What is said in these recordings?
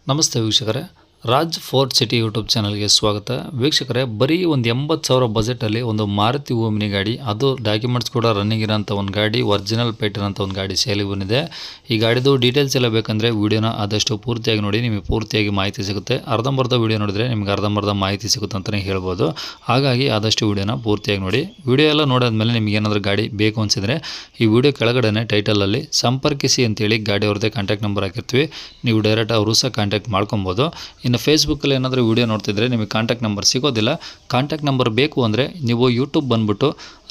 ನಮಸ್ತೆ ವೀಕ್ಷಕರೇ, Raj fort city YouTube ಚಾನಲ್ಗೆ ಸ್ವಾಗತ. ವೀಕ್ಷಕರೇ, ಬರೀ ಒಂದು 80,000 ಬಜೆಟಲ್ಲಿ ಒಂದು ಮಾರುತಿ ಓಮಿನಿ ಗಾಡಿ, ಅದು ಡಾಕ್ಯುಮೆಂಟ್ಸ್ ಕೂಡ ರನ್ನಿಂಗ್ ಇರೋಂಥ ಒಂದು ಗಾಡಿ, ಒರಿಜಿನಲ್ ಪೇಟ್ ಇರೋಂಥ ಒಂದು ಗಾಡಿ ಸೇಲಿಗೆ ಬಂದಿದೆ. ಈ ಗಾಡಿದು ಡೀಟೇಲ್ಸ್ ಎಲ್ಲ ಬೇಕಂದರೆ ವೀಡಿಯೋನ ಆದಷ್ಟು ಪೂರ್ತಿಯಾಗಿ ನೋಡಿ, ನಿಮಗೆ ಪೂರ್ತಿಯಾಗಿ ಮಾಹಿತಿ ಸಿಗುತ್ತೆ. ಅರ್ಧಂಬರ್ಧ ವೀಡಿಯೋ ನೋಡಿದ್ರೆ ನಿಮ್ಗೆ ಅರ್ಧಂಬರ್ಧ ಮಾಹಿತಿ ಸಿಗುತ್ತೆ ಅಂತಲೇ ಹೇಳ್ಬೋದು. ಹಾಗಾಗಿ ಆದಷ್ಟು ವೀಡಿಯೋನ ಪೂರ್ತಿಯಾಗಿ ನೋಡಿ. ವೀಡಿಯೋ ಎಲ್ಲ ನೋಡಾದ್ಮೇಲೆ ನಿಮ್ಗೆ ಏನಾದರೂ ಗಾಡಿ ಬೇಕು ಅನಿಸಿದರೆ ಈ ವಿಡಿಯೋ ಕೆಳಗಡೆ ಟೈಟಲಲ್ಲಿ ಸಂಪರ್ಕಿಸಿ ಅಂತೇಳಿ ಗಾಡಿ ಅವ್ರದ್ದೇ ಕಾಂಟ್ಯಾಕ್ಟ್ ನಂಬರ್ ಹಾಕಿರ್ತೀವಿ. ನೀವು ಡೈರೆಕ್ಟ್ ಅವರು ಸಹ ಕಾಂಟ್ಯಾಕ್ಟ್ ಮಾಡ್ಕೊಬೋದು. ಇನ್ನು ಫೇಸ್ಬುಕ್ಕಲ್ಲಿ ಏನಾದರೂ ವೀಡಿಯೋ ನೋಡ್ತಿದ್ರೆ ನಿಮಗೆ ಕಾಂಟ್ಯಾಕ್ಟ್ ನಂಬರ್ ಸಿಗೋದಿಲ್ಲ. ಕಾಂಟ್ಯಾಕ್ಟ್ ನಂಬರ್ ಬೇಕು ಅಂದರೆ ನೀವು ಯೂಟ್ಯೂಬ್ ಬಂದುಬಿಟ್ಟು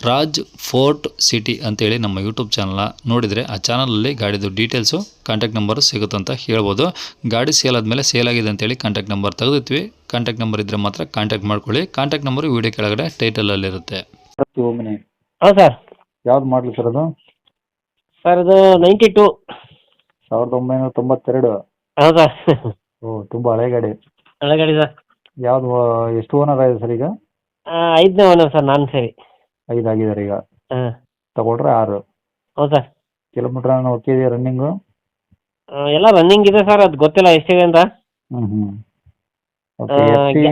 ರಾಜ್ ಫೋರ್ಟ್ ಸಿಟಿ ಅಂತೇಳಿ ನಮ್ಮ ಯೂಟ್ಯೂಬ್ ಚಾನಲ್ನ ನೋಡಿದರೆ ಆ ಚಾನಲಲ್ಲಿ ಗಾಡಿದು ಡೀಟೇಲ್ಸು ಕಾಂಟ್ಯಾಕ್ಟ್ ನಂಬರ್ ಸಿಗುತ್ತಂತ ಹೇಳ್ಬೋದು. ಗಾಡಿ ಸೇಲ್ ಆದಮೇಲೆ ಸೇಲ್ ಆಗಿದೆ ಅಂತೇಳಿ ಕಾಂಟ್ಯಾಕ್ಟ್ ನಂಬರ್ ತೆಗೆದಿರ್ತೀವಿ. ಕಾಂಟ್ಯಾಕ್ಟ್ ನಂಬರ್ ಇದ್ದರೆ ಮಾತ್ರ ಕಾಂಟ್ಯಾಕ್ಟ್ ಮಾಡ್ಕೊಳ್ಳಿ. ಕಾಂಟ್ಯಾಕ್ಟ್ ನಂಬರ್ ವೀಡಿಯೋ ಕೆಳಗಡೆ ಟೈಟಲಲ್ಲಿರುತ್ತೆ. ಹಾಂ ಸರ್. ಯಾವ್ದು ಮಾಡಲಿ ಸರ್ ಅದು? ಸರ್ ಅದು 92. 1992. ಹೌದಾ? ಓ, ತುಂಬ ಹಳೆ ಗಾಡಿ. ಹಳೆ ಗಾಡಿ ಸರ್. ಯಾವ್ದು ಎಷ್ಟು ಓನರ್ ಆಗಿದೆ ಸರ್ ಈಗ? 5ನೇ ಓನರ್ ಸರ್, ನಾನು ಸೇರಿ. 5 ಆಗಿದ್ದಾರೆ ಈಗ. ಹಾಂ. ತಗೊಂಡ್ರೆ 6. ಹೌದು ಸರ್. ಕಿಲೋಮೀಟ್ರ್ ಓಕೆ ಇದೆಯಾ ರನ್ನಿಂಗು? ಎಲ್ಲ ರನ್ನಿಂಗ್ ಇದೆ ಸರ್, ಅದು ಗೊತ್ತಿಲ್ಲ ಎಷ್ಟಿದೆ ಅಂತ. ಓಕೆ.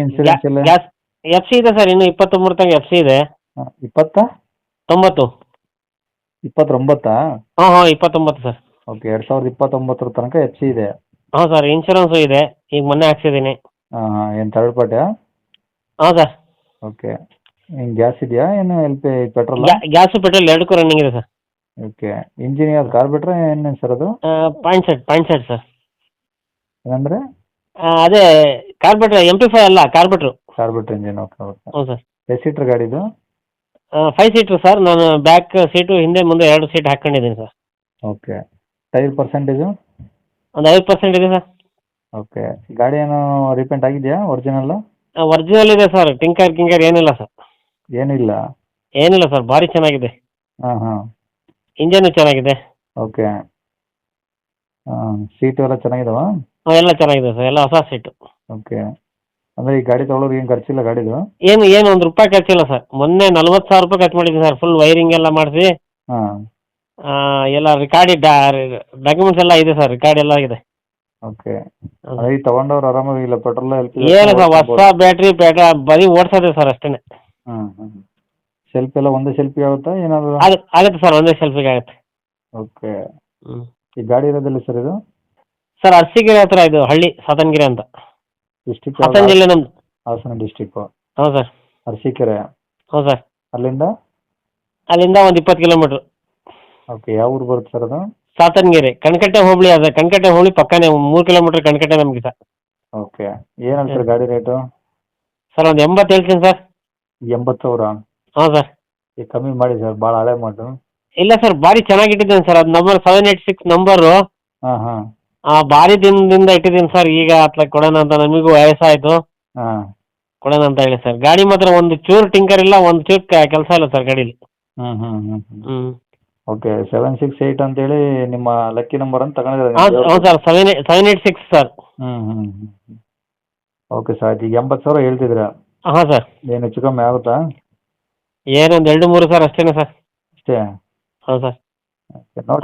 ಇನ್ಸೂರೆನ್ಸ್ ಎಲ್ಲ? ಗ್ಯಾಸ್ ಎಫ್ ಸಿ ಇದೆ ಸರ್, ಇನ್ನು 23 ತನಕ ಎಫ್ ಸಿ ಇದೆ. 20? 90. 29? ಹಾಂ 29 ಸರ್. ಓಕೆ, 2029 ತನಕ ಎಫ್ ಸಿ ಇದೆ. ಹಾಂ ಸರ್, ಇನ್ಶೂರೆನ್ಸು ಇದೆ, ಈಗ ಮೊನ್ನೆ ಹಾಕ್ಸಿದ್ದೀನಿ. ಏನು ಥರ್ಡ್ ಪಾರ್ಟಿಯಾ? ಹಾಂ ಸರ್. ಓಕೆ. ಏನು ಗ್ಯಾಸ್ ಇದೆಯಾ ಏನು ಪೆಟ್ರೋಲ್? ಗ್ಯಾಸು ಪೆಟ್ರೋಲ್ ಎರಡಕ್ಕೂ ರನ್ನಿಂಗ್ ಇದೆ ಸರ್. ಓಕೆ. ಇಂಜಿನ್ ಯಾವ್ದು ಕಾರ್ಬಿಟ್ರೆ ಏನು ಸರ್ ಅದು? Point set sir. ಏನಂದರೆ? ಅದೇ ಕಾರ್ಬಿಟ್ರ್, MP5 ಅಲ್ಲ, ಕಾರ್ಬಿಟ್ರು. ಕಾರ್ಬಿಟ್ರ್ ಇಂಜಿನ್. Okay okay. ಹ್ಞೂ ಸರ್. ಎಷ್ಟು ಸೀಟ್ರ್ ಗಾಡಿದು? 5 ಸೀಟ್ರು ಸರ್. ನಾನು ಬ್ಯಾಕ್ ಸೀಟು ಹಿಂದೆ ಮುಂದೆ 2 ಸೀಟ್ ಹಾಕ್ಕೊಂಡಿದ್ದೀನಿ ಸರ್. ಓಕೆ. Tyre percentage? ಒಂದು 5% ಇದೆ ಸರ್. ಓಕೆ. ಗಾಡಿ ಏನು ರೀಪೇಂಟ್ ಆಗಿದೆಯಾ ಒರಿಜಿನಲ್? ಒರಿಜಿನಲ್ ಇದೆ ಸರ್, ಟಿಂಕರ್ ಏನಿಲ್ಲ ಸರ್. ಏನಿಲ್ಲ ಸರ್, ಭಾರಿ ಚೆನ್ನಾಗಿದೆ. ಹಾಂ. ಇಂಜನು ಚೆನ್ನಾಗಿದೆ. ಓಕೆ. ಸೀಟು ಎಲ್ಲ ಚೆನ್ನಾಗಿದಾವ? ಎಲ್ಲ ಚೆನ್ನಾಗಿದೆ ಸರ್, ಎಲ್ಲ ಹೊಸ ಸೀಟು. ಓಕೆ. ಅಂದರೆ ಈ ಗಾಡಿ ತೊಗೊಳೋರು ಏನು ಖರ್ಚಿಲ್ಲ ಗಾಡಿದು? ಏನು 1 ರೂಪಾಯಿ ಖರ್ಚಿಲ್ಲ ಸರ್. ಮೊನ್ನೆ 40,000 ರೂಪಾಯಿ ಖರ್ಚು ಮಾಡಿದ್ದೀನಿ ಸರ್, ಫುಲ್ ವೈರಿಂಗ್ ಎಲ್ಲ ಮಾಡಿಸಿ. ಹಾಂ. ಎಲ್ಲ ಡಾಕ್ಯುಮೆಂಟ್ಸ್ ಎಲ್ಲ ಇದೆ ಸರ್, ರಿಕಾರ್ಡ್ ಎಲ್ಲ ಇದೆ. ಓಕೆ. ಅದೇ ಈ ತೊಗೊಂಡವ್ರು ಆರಾಮಾಗಿ ಇಲ್ಲ ಪೆಟ್ರೋಲ್ ಏನು ಸರ್, ಹೊಸ ಬ್ಯಾಟ್ರಿ ಬರೀ ಓಡಿಸೋದೆ ಸರ್ ಅಷ್ಟೇ. ಸೆಲ್ಫ್ ಎಲ್ಲ ಒಂದೇ ಸೆಲ್ಫಿಗೆ ಆಗುತ್ತಾ ಏನಾದರೂ? ಆಗುತ್ತೆ ಸರ್, ಒಂದೇ ಸೆಲ್ಫಿಗೆ ಆಗುತ್ತೆ. ಓಕೆ. ಈ ಗಾಡಿ ಇರೋದಿಲ್ಲ ಸರ್ ಇದು? ಸರ್ ಅರಸೀಕೆರೆ ಹತ್ರ, ಇದು ಹಳ್ಳಿ ಸಾತನಗಿರಿ ಅಂತ. ಡಿಸ್ಟಿಕ್? ಹಾಸನ ಜಿಲ್ಲೆ ನಮ್ದು. ಹಾಸನ ಡಿಸ್ಟಿಕ್ಕು. ಹೌದು ಸರ್. ಅರಸೀಕೆರೆ? ಹೌದು ಸರ್. ಅಲ್ಲಿಂದ ಒಂದು 20 ಕಿಲೋಮೀಟ್ರ್. ಓಕೆ. ಯಾವ ಊರು ಬರುತ್ತೆ ಸರ್ ಅದು? ಸಾತನಗಿರಿ, ಕಣ್ಕಟ್ಟೆ ಹೋಬಳಿ. ಅದ ಕಣ್ಕಟ್ಟೆ ಹೋಬಳಿ ಪಕ್ಕನೇ 3 ಕಿಲೋಮೀಟ್ರ್ ಕಣ್ಕಟ್ಟೆ ನಮಗೆ ಸರ್. ಓಕೆ. ಏನು ಹೇಳ್ತಾರೆ ಗಾಡಿ ರೇಟು? ಸರ್ ಒಂದು 80 ಹೇಳ್ತೀನಿ ಸರ್. 80,000? ಹಾಂ ಸರ್. ಈಗ ಕಮ್ಮಿ ಮಾಡಿ ಸರ್, ಭಾಳ ಹಳೆ ಮಾಡು. ಇಲ್ಲ ಸರ್, ಭಾರಿ ಚೆನ್ನಾಗಿಟ್ಟಿದ್ದೇನೆ ಸರ್. ಅದು ನಂಬರ್ 786 ನಂಬರು. ಹಾಂ. ಭಾರಿ ದಿನದಿಂದ ಇಟ್ಟಿದ್ದೀನಿ ಸರ್. ಈಗ ಅತ್ಲ ಕೊಡೋಣ ಅಂತ, ನಮಗೂ ವಯಸ್ಸಾಯಿತು. ಹಾಂ. ಕೊಡೋಣ ಅಂತ ಹೇಳಿ ಸರ್. ಗಾಡಿ ಮಾತ್ರ ಒಂದು ಚೂರು ಟಿಂಕರ್ ಇಲ್ಲ, ಒಂದು ಚೂರು ಕೆಲಸ ಇಲ್ಲ ಸರ್ ಗಾಡೀಲಿ. ಹ್ಞೂ. ಓಕೆ. 768 ಅಂತೇಳಿ ನಿಮ್ಮ ಲಕ್ಕಿ ನಂಬರ್ ಅಂತ ತಗೊಂಡಿದ್ದಾರೆ? ಹೌದು ಸರ್, 786 ಸರ್. Okay sir. ಆಯ್ತು. ಈಗ 80,000 ಹೇಳ್ತಿದ್ದೀರಾ? ಹಾಂ ಸರ್. ಏನು ಹೆಚ್ಚು ಕಮ್ಮಿ ಆಗುತ್ತಾ? ಏನೊಂದು 2-3 ಸರ್ ಅಷ್ಟೇನೆ ಸರ್. ಅಷ್ಟೇ? ಹೌದು ಸರ್.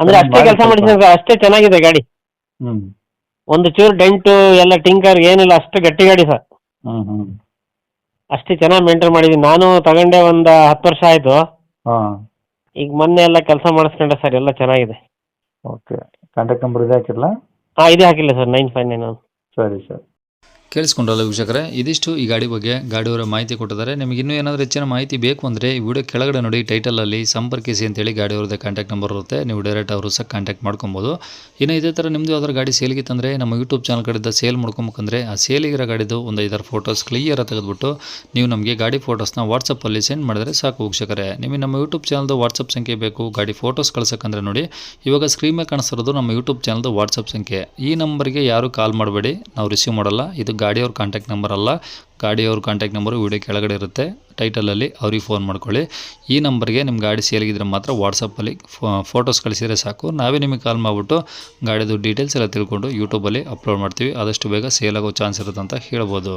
ಅಂದರೆ ಅಷ್ಟೇ ಕೆಲಸ ಮಾಡಿದ್ದೀನಿ ಸರ್, ಅಷ್ಟೇ ಚೆನ್ನಾಗಿದೆ ಗಾಡಿ. ಒಂದು ಚೂರು ಡೆಂಟು ಎಲ್ಲ ಟಿಂಕರ್ ಏನಿಲ್ಲ, ಅಷ್ಟು ಗಟ್ಟಿ ಗಾಡಿ ಸರ್. ಅಷ್ಟೇ ಚೆನ್ನಾಗಿ ಮೇಂಟೈನ್ ಮಾಡಿದ್ದೀನಿ. ನಾನು ತಗೊಂಡೆ ಒಂದು 10 ವರ್ಷ ಆಯಿತು. ಹಾಂ. ಈಗ ಮೊನ್ನೆ ಎಲ್ಲ ಕೆಲಸ ಮಾಡಿಸ್ಕೊಂಡೆ ಸರ್, ಎಲ್ಲ ಚೆನ್ನಾಗಿದೆ. ಓಕೆ. ಕಾಂಟ್ಯಾಕ್ಟ್ ನಂಬರ್ ಇದೆ ಹಾಕಿರಲ್ಲ? ಇದೇ ಹಾಕಿಲ್ಲ ಸರ್, 959. ಸರಿ ಸರ್. ಕೇಳಿಸ್ಕೊಂಡ್ರಲ್ಲ ವೀಕ್ಷಕರೇ, ಇದಿಷ್ಟು ಈ ಗಾಡಿ ಬಗ್ಗೆ ಗಾಡಿಯವರ ಮಾಹಿತಿ ಕೊಟ್ಟಿದ್ದಾರೆ. ನಿಮಗೆ ಇನ್ನೂ ಏನಾದರೂ ಹೆಚ್ಚಿನ ಮಾಹಿತಿ ಬೇಕು ಅಂದರೆ ಈ ವಿಡಿಯೋ ಕೆಳಗಡೆ ನೋಡಿ ಟೈಟಲಲ್ಲಿ ಸಂಪರ್ಕಿಸಿ ಅಂತೇಳಿ ಗಾಡಿಯವ್ರದ್ದೇ ಕಾಂಟ್ಯಾಕ್ಟ್ ನಂಬರ್ ಇರುತ್ತೆ. ನೀವು ಡೈರೆಕ್ಟ್ ಅವರು ಸಹ ಕಾಂಟ್ಯಾಕ್ಟ್ ಮಾಡ್ಕೊಬೋದು. ಇನ್ನು ಇದೇ ಥರ ನಿಮ್ಮದು ಯಾವ್ದಾದ್ರು ಗಾಡಿ ಸೇಲ್ಗಿತ್ತಂದರೆ ನಮ್ಮ ಯೂಟ್ಯೂಬ್ ಚಾನಲ್ ಕಡೆಯಿಂದ ಸೇಲ್ ಮಾಡ್ಕೊಬೇಕಂದ್ರೆ ಆ ಸೇಲಿಗಿರೋ ಗಾಡಿದು ಒಂದು 5-6 ಫೋಟೋಸ್ ಕ್ಲಿಯರಾಗಿ ತೆಗೆದುಬಿಟ್ಟು ನೀವು ನಮಗೆ ಗಾಡಿ ಫೋಟೋಸ್ನ ವಾಟ್ಸಪ್ಪಲ್ಲಿ ಸೆಂಡ್ ಮಾಡಿದ್ರೆ ಸಾಕು ವೀಕ್ಷಕರೇ. ನಿಮಗೆ ನಮ್ಮ ಯೂಟ್ಯೂಬ್ ಚಾನಲ್ದು ವಾಟ್ಸಪ್ ಸಂಖ್ಯೆ ಬೇಕು ಗಾಡಿ ಫೋಟೋಸ್ ಕಳ್ಸೋಕ್ಕಂದ್ರೆ ನೋಡಿ, ಇವಾಗ ಸ್ಕ್ರೀನ್ ಮೇಲೆ ಕಾಣಿಸ್ತಿರೋದು ನಮ್ಮ ಯೂಟ್ಯೂಬ್ ಚಾನಲ್ದು ವಾಟ್ಸಪ್ ಸಂಖ್ಯೆ. ಈ ನಂಬರ್ಗೆ ಯಾರು ಕಾಲ್ ಮಾಡಬೇಡಿ, ನಾವು ರಿಸೀವ್ ಮಾಡಲ್ಲ. ಇದು ಗಾಡಿಯವ್ರ ಕಾಂಟ್ಯಾಕ್ಟ್ ನಂಬರ್ ಅಲ್ಲ. ಗಾಡಿಯವ್ರ ಕಾಂಟ್ಯಾಕ್ಟ್ ನಂಬರು ವಿಡಿಯೋ ಕೆಳಗಡೆ ಇರುತ್ತೆ, ಟೈಟಲಲ್ಲಿ ಅವ್ರಿಗೆ ಫೋನ್ ಮಾಡ್ಕೊಳ್ಳಿ. ಈ ನಂಬರ್ಗೆ ನಿಮ್ಮ ಗಾಡಿ ಸೇಲ್ಗಿದ್ರೆ ಮಾತ್ರ ವಾಟ್ಸಪ್ಪಲ್ಲಿ ಫೋಟೋಸ್ ಕಳಿಸಿದರೆ ಸಾಕು. ನಾವೇ ನಿಮಗೆ ಕಾಲ್ ಮಾಡಿಬಿಟ್ಟು ಗಾಡಿದು ಡೀಟೇಲ್ಸ್ ಎಲ್ಲ ತಿಳ್ಕೊಂಡು ಯೂಟ್ಯೂಬಲ್ಲಿ ಅಪ್ಲೋಡ್ ಮಾಡ್ತೀವಿ. ಆದಷ್ಟು ಬೇಗ ಸೇಲ್ ಆಗೋ ಚಾನ್ಸ್ ಇರುತ್ತೆ ಅಂತ ಹೇಳ್ಬೋದು.